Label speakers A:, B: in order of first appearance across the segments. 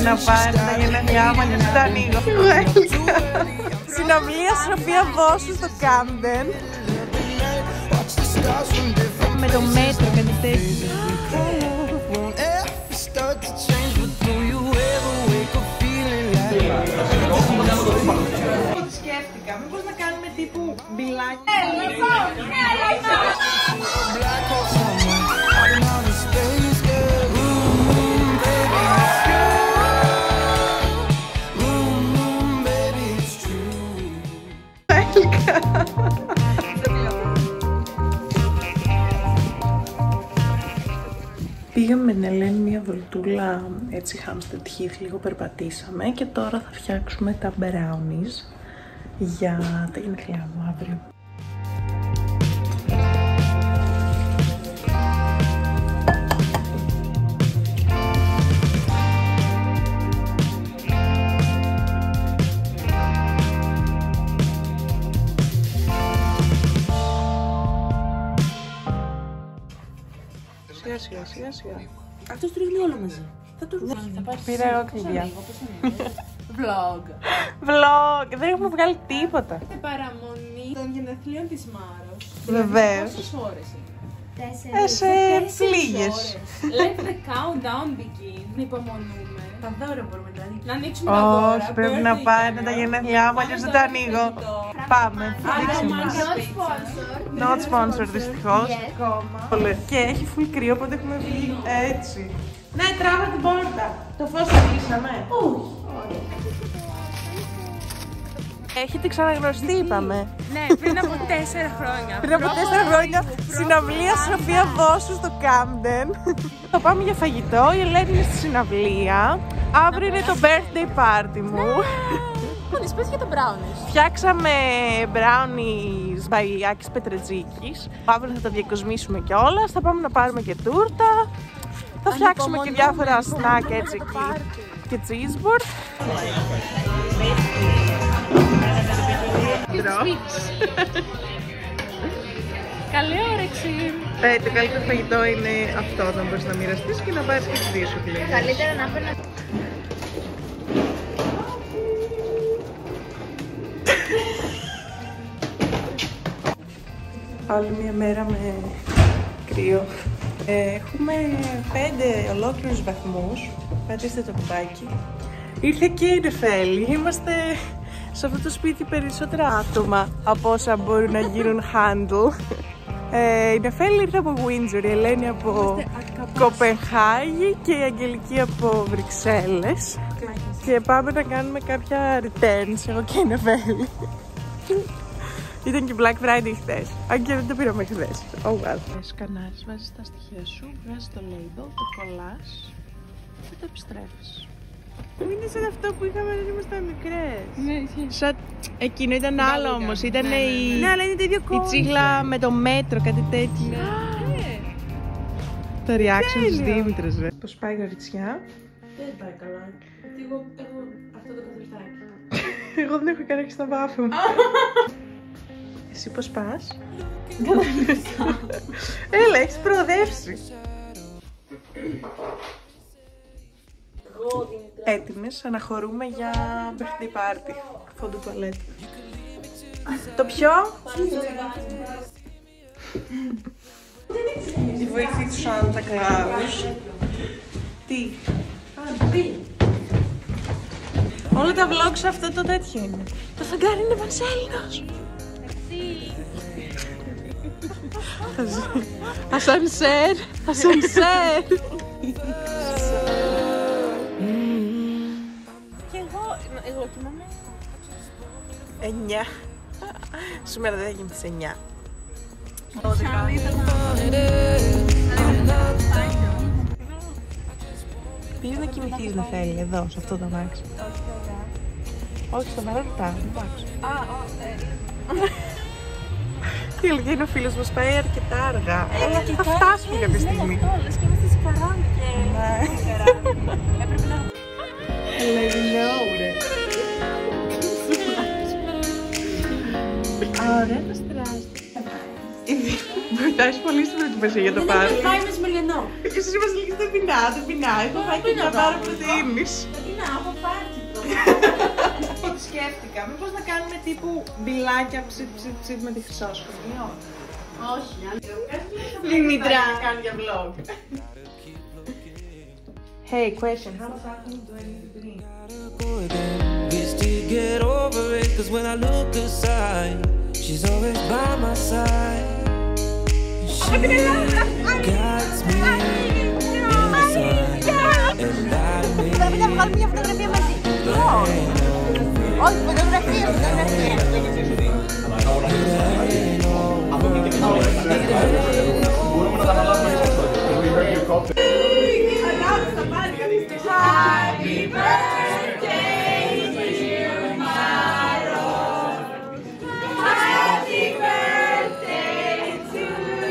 A: να πάει τα γενέθλιά μου, αλλιώς δεν τα ανοίγω. Συναυλία Σοφία Βόσου στο Camden. Με το μέτρο, κάτι τέτοιο. Σκέφτηκα, μήπως να κάνουμε τύπου μπιλάκι. Πήγαμε με την Ελένη μια βολτούλα, έτσι Hampstead Heath, λίγο περπατήσαμε και τώρα θα φτιάξουμε τα brownies για τα γενέθλιά μου αύριο. Σιγά.
B: Αυτός το ρίχνει όλο μαζί. Θα το ρίχνει.
A: Πήρα εγώ κλειδιά.
B: Vlog.
A: Δεν έχουμε βγάλει τίποτα.
B: Την παραμονή των γενεθλίων της Μάρος.
A: Βεβαίως.
B: Πόσες ώρες είναι?
A: Σε πλήγες.
B: Let the countdown begin. Να υπομονούμε. Τα δώρα μπορούμε να ανοίξουμε τα δώρα.
A: Όχι, πρέπει να πάει τα γενέθλιά μου, αλλιώς δεν τα ανοίγω. Πάμε. Not sponsored δυστυχώς. Και έχει full κρύο, οπότε έχουμε βγει έτσι. Ναι, τράβα την πόρτα. Το φως το κλείσαμε. Όχι. Έχετε ξαναγνωριστεί, είπαμε.
B: Ναι, πριν από 4 χρόνια.
A: Πριν από 4 χρόνια, συναυλία Σοφία Βόσου στο Camden. Θα πάμε για φαγητό, η Ελένη είναι στη συναυλία. Αύριο είναι το birthday party μου.
B: Πόνες, πες για τα brownies.
A: Φτιάξαμε brownies by Άκης Πετρετζίκης. Αύριο θα τα διακοσμήσουμε κιόλας, θα πάμε να πάρουμε και τούρτα. Θα φτιάξουμε και διάφορα snack έτσι εκεί και cheeseboard.
B: Καλή όρεξη.
A: Το καλύτερο φαγητό είναι αυτό, όταν μπορείς να μοιραστείς και να πάρεις και τις δύο σου φιλίες.
B: Καλύτερα να παίρνω.
A: Άλλη μια μέρα με κρύο. Έχουμε 5 ολόκληρους βαθμούς. Πατήστε το κουμπάκι. Ήρθε και η Νεφέλη. Είμαστε σε αυτό το σπίτι περισσότερα άτομα από όσα μπορούν να γίνουν handle. Η Νεφέλη ήρθε από Windsor, η Ελένη από Κοπενχάγη και η Αγγελική από Βρυξέλλες. Και πάμε να κάνουμε κάποια returns, εγώ και η Νεφέλη. Ήταν και Black Friday χθες, αν και δεν το πήραμε χθες. Oh well. Σκανάρεις, βάζεις τα στοιχεία σου, βγάζεις το label, το κολλάς και το επιστρέφεις. Είναι σαν αυτό που είχαμε όταν ήμασταν μικρές.
B: Ναι, ισχύει.
A: Σαν... Εκείνο ήταν άλλο όμως, ήταν η...
B: Ναι, αλλά είναι το ίδιο
A: η τσίγλα με το μέτρο, κάτι τέτοιο.
B: Ναι.
A: Το reaction της Δήμητρας, ρε. Πώς πάει η γοριτσιά?
B: Δεν πάει καλά. Γιατί εγώ έχω αυτό το καθριστάκι.
A: Εγώ δεν έχω κανένα στα βάφη μου. Εσύ πώς πας? Έλα, έχεις προοδεύσει. Έτοιμες, αναχωρούμε για birthday party. Φόντο τουαλέτα. Το πιο? Η βοηθή του Σάντα Κλάους. Τι? Όλα τα vlogs αυτό το τέτοιο είναι. Το φεγγάρι είναι Βανσέλινος. Ασανσέρ, ασανσέρ.
B: Και εγώ κοιμάμαι
A: 9. Σήμερα δεν θα γίνει τις 9. Πήγες να κοιμηθείς, να θέλει, εδώ, σε αυτό το αμάξι. Όχι, στο βαρότα, εντάξει. Τι έλεγε, είναι ο φίλος μας, πάει αρκετά αργά. Αλλά θα φτάσουμε κάποια στιγμή.
B: Λες και είμαστε στις 40 και... Έπρεπε να...
A: Let me know, ρε. Ωραία το στράζει. Βοηθάς πολύ στην προετοιμασία για το πάρτι.
B: Πάει με σμελιανό.
A: Εσείς είμαστε λίγοι στα πεινά, δεν πεινάει. Θα πάει και μια πάρα πρωτεΐνης.
B: Δεν πεινά. από πάρτι το.
A: Σκέφτηκα, μήπως να κάνουμε τύπου μπιλάκια ψιπ με τη χρυσόσχολη,
B: όχι,
A: Δημήτρα κάνει για vlog. Hey, question, how was happening to anything?
C: Get over it, 'cause when I look aside, she's always by my side. She guides me inside and light me.
D: Πρέπει να βγάλουμε μια φωτογραφία μαζί. Όχι, φωτογραφία.
B: Happy birthday, dear Maro. Happy birthday to you.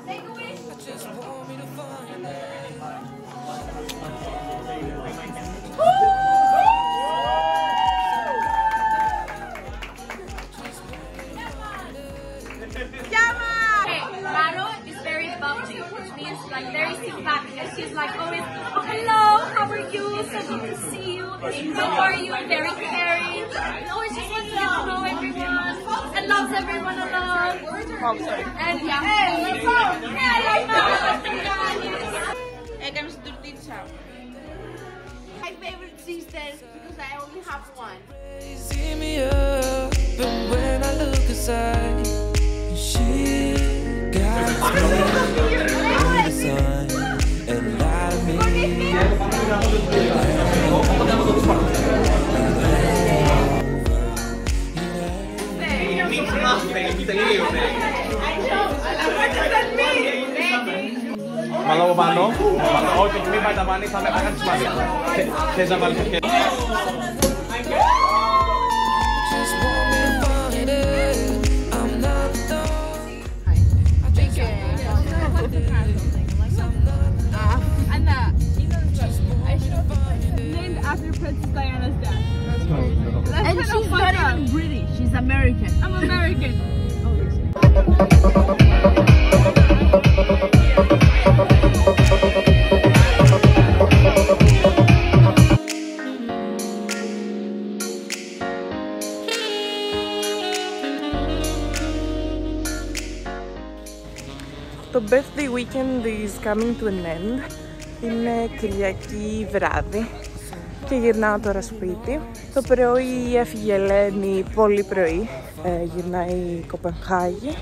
B: Make a wish.
C: Just want me to find it.
E: Maro is very bubbly, which means like very sympathetic. And she's like always, oh, hello, how are you? So good to see you. How are you? Very caring. Always just wants to get to know everyone and loves everyone a lot. Oh, sorry. And yeah, hey, I like Maro.
B: Έκανα στην τουρτίτσα. My favorite sisters because I only have one.
C: See me up, and when I look aside, she guides me in the sun and light me.
F: Βάλω από πάνω. Όχι, μην πάει τα μάνι, θα με κάνει σημασία. Θες να βάλεις και...
B: After Princess Diana's death.
D: And she's not even British, she's American.
B: I'm American.
A: Το birthday weekend is coming to an end. Είναι Κυριακή βράδυ και γυρνάω τώρα σπίτι. Το πρωί έφυγε η Ελένη πολύ πρωί, γυρνάει η Κοπενχάγη.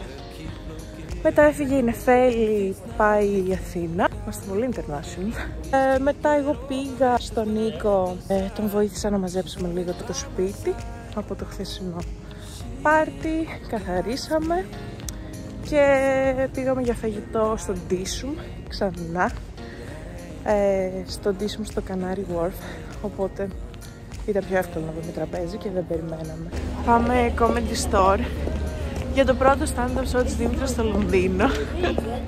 A: Μετά έφυγε η Νεφέλη, πάει η Αθήνα. Είμαστε πολύ international. Μετά εγώ πήγα στον Νίκο, τον βοήθησα να μαζέψουμε λίγο το σπίτι από το χθεσινό πάρτι, καθαρίσαμε και πήγαμε για φαγητό στο Ντίσουμ ξανά. Στο Ντίσουμ στο Canary Wharf, οπότε ήταν πιο εύκολο να βρούμε τραπέζι και δεν περιμέναμε. Πάμε Comedy Store για το πρώτο stand-up show της Δήμητρας στο Λονδίνο.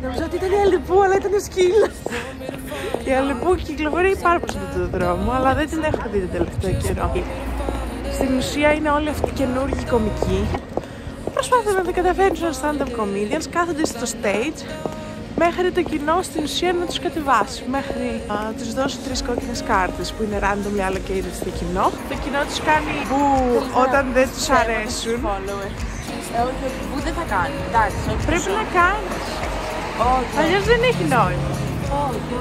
A: Νομίζω ότι ήταν η Αλεπού, αλλά ήταν σκύλο. Η Αλεπού κυκλοφορεί πάρα πολύ στον δρόμο, αλλά δεν την έχω δει τον τελευταίο καιρό. Στην ουσία είναι όλοι αυτοί καινούργιοι κομικοί. Προσπάθησαν να τα καταφέρουν σαν stand-up comedians, κάθονται στο stage μέχρι το κοινό στην ουσία να τους κατεβάσει. Μέχρι να τους δώσει 3 κόκκινες κάρτες που είναι randomly allocated στο κοινό. Το κοινό τους κάνει που όταν δεν τους αρέσουν.
D: Που δεν θα κάνει, εντάξει.
A: Πρέπει να κάνεις. Αλλιώς δεν έχει νόημα.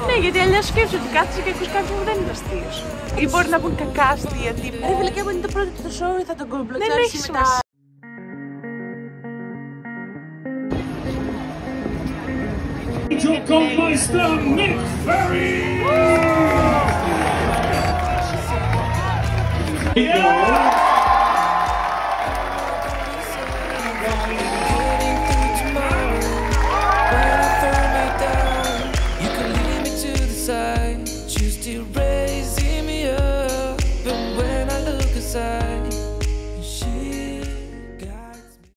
A: Ναι, γιατί αλλιώς σκέφτεσαι ότι κάθεσαι και ακούς κάποιον που δεν είναι αστείος. Ή μπορεί να πούν κακά αστεία τύπου.
D: Ρε φίλε, και από είναι το πρώτο του το show θα τον κομπλοτσάρει μετά.
G: Angel Goldmeister Nick Ferry!